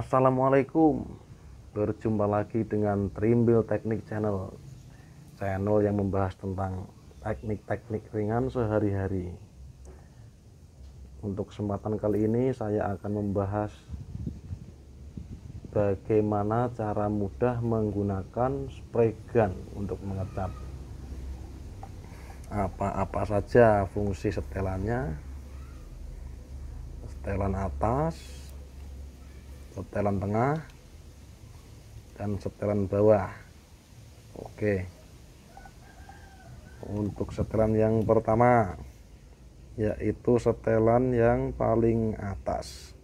Assalamualaikum, berjumpa lagi dengan Trimbil Teknik Channel yang membahas tentang teknik-teknik ringan sehari-hari. Untuk kesempatan kali ini saya akan membahas bagaimana cara mudah menggunakan spray gun untuk mengecat. Apa saja fungsi setelannya: setelan atas, setelan tengah, dan setelan bawah. Oke, untuk setelan yang pertama yaitu setelan yang paling atas.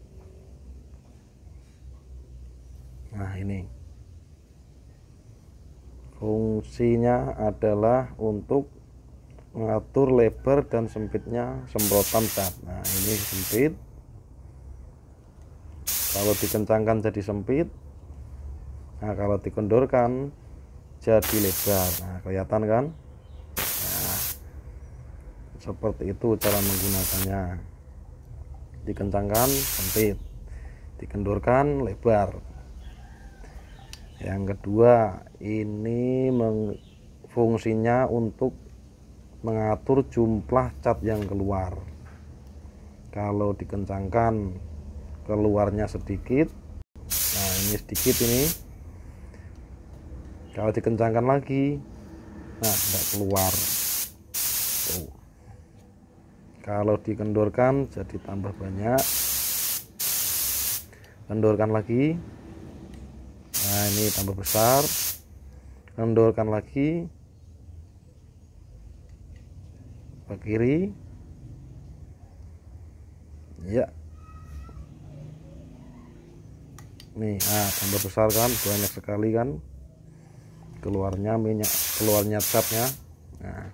Nah, ini fungsinya adalah untuk mengatur lebar dan sempitnya semprotan cat. Nah, ini sempit, kalau dikencangkan jadi sempit. Nah, kalau dikendorkan jadi lebar. Nah, kelihatan kan? Nah, seperti itu cara menggunakannya. Dikencangkan sempit, dikendorkan lebar. Yang kedua, ini fungsinya untuk mengatur jumlah cat yang keluar. Kalau dikencangkan keluarnya sedikit. Nah, ini sedikit ini. Kalau dikencangkan lagi, nah, tidak keluar. Tuh. Kalau dikendorkan jadi tambah banyak. Kendorkan lagi. Nah, ini tambah besar. Kendorkan lagi ke kiri. Ya. Nih, tambah besar kan, banyak sekali kan keluarnya minyak, keluarnya catnya. Nah,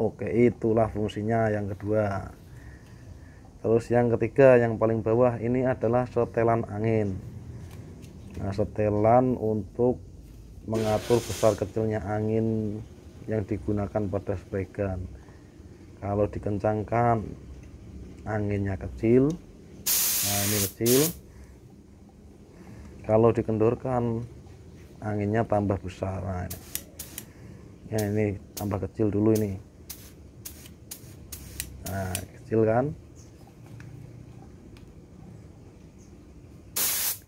oke, itulah fungsinya yang kedua. Terus yang ketiga, yang paling bawah ini adalah setelan angin. Nah, setelan untuk mengatur besar kecilnya angin yang digunakan pada spray gun. Kalau dikencangkan anginnya kecil. Nah, ini kecil. Kalau dikendorkan anginnya tambah besar. Nah, ini tambah kecil dulu ini. Nah, kecil kan.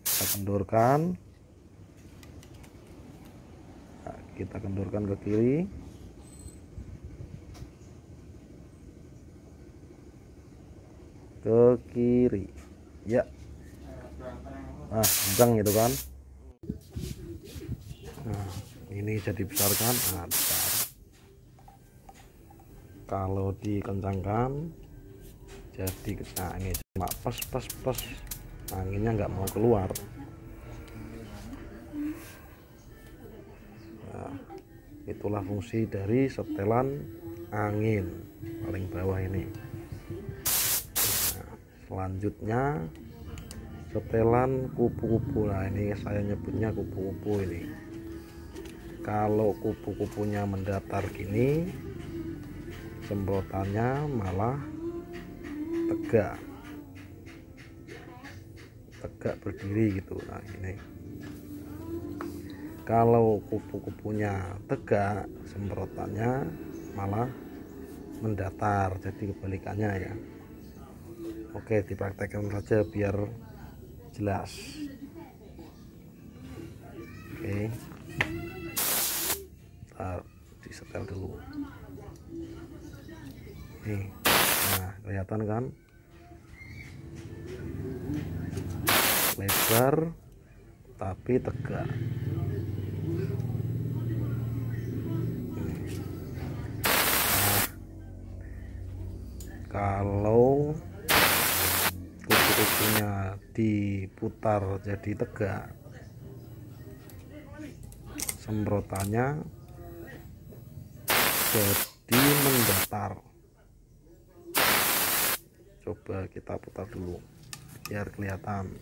Kita kendorkan. Nah, kita kendorkan ke kiri. Ke kiri. Ya. Nah, kencang gitu kan. Nah, ini jadi besar kan. Nah, besar. Kalau dikencangkan jadi angin cuma pas, anginnya nggak mau keluar. Nah, itulah fungsi dari setelan angin paling bawah ini. Nah, selanjutnya setelan kupu-kupu. Nah, ini saya nyebutnya kupu-kupu ini. Kalau kupu-kupunya mendatar gini, semprotannya malah tegak berdiri gitu. Nah, ini kalau kupu-kupunya tegak, semprotannya malah mendatar, jadi kebalikannya ya. Oke, dipraktekkan saja biar jelas. Oke, kita disetel dulu nih. Nah, kelihatan kan, lebar tapi tegak. Nah, kalau kupu-kupunya diputar jadi tegak, semprotannya jadi mendatar. Coba kita putar dulu biar kelihatan.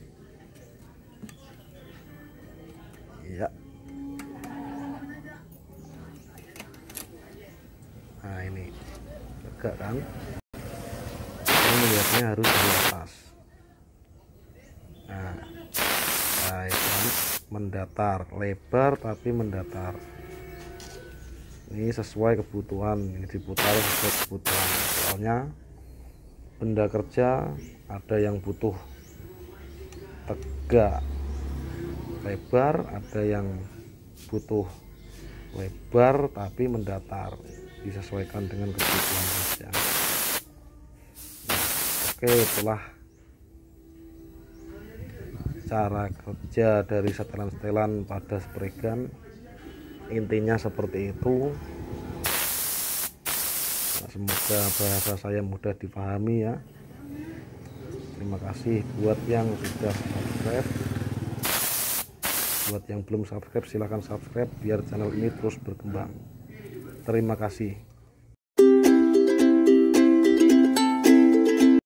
Ya. Nah, ini tegak kan. Ini melihatnya harus di atas. Nah, mendatar, lebar tapi mendatar. Ini sesuai kebutuhan, ini diputar sesuai kebutuhan. Soalnya benda kerja ada yang butuh tegak lebar, ada yang butuh lebar tapi mendatar, disesuaikan dengan kebutuhan kerja. Oke, itulah cara kerja dari setelan-setelan pada spray gun. Intinya seperti itu. Nah, semoga bahasa saya mudah dipahami ya. Terima kasih buat yang sudah subscribe. Buat yang belum subscribe silahkan subscribe biar channel ini terus berkembang. Terima kasih.